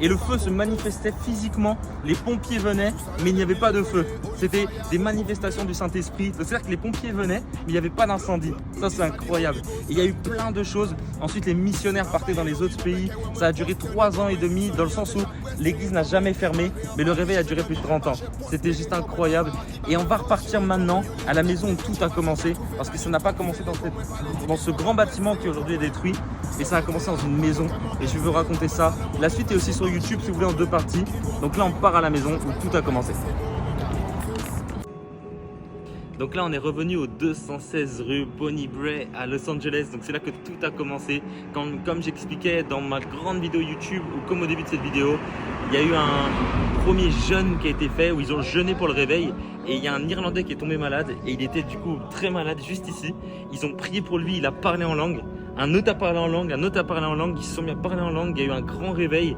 et le feu se manifestait physiquement. Les pompiers venaient, mais il n'y avait pas de feu. C'était des manifestations du Saint-Esprit. C'est-à-dire que les pompiers venaient, mais il n'y avait pas d'incendie. Ça, c'est incroyable. Et il y a eu plein de choses. Ensuite, les missionnaires partaient dans les autres pays. Ça a duré 3 ans et demi, dans le sens où l'église n'a jamais fermé, mais le réveil a duré plus de 30 ans. C'était juste incroyable. Et on va repartir maintenant à la maison où tout a commencé, parce que ça n'a pas commencé dans ce grand bâtiment qui aujourd'hui est détruit, et ça a commencé dans une maison. Et je vais vous raconter ça. La suite est aussi sur YouTube si vous voulez en 2 parties. Donc là, on part à la maison où tout a commencé. Donc là, on est revenu au 216 rue Bonnie Bray à Los Angeles. Donc c'est là que tout a commencé. Comme j'expliquais dans ma grande vidéo YouTube, ou comme au début de cette vidéo, il y a eu un premier jeûne qui a été fait où ils ont jeûné pour le réveil. Et il y a un Irlandais qui est tombé malade et il était du coup très malade juste ici. Ils ont prié pour lui, il a parlé en langue. Un autre a parlé en langue, un autre a parlé en langue. Ils se sont mis à parler en langue, il y a eu un grand réveil.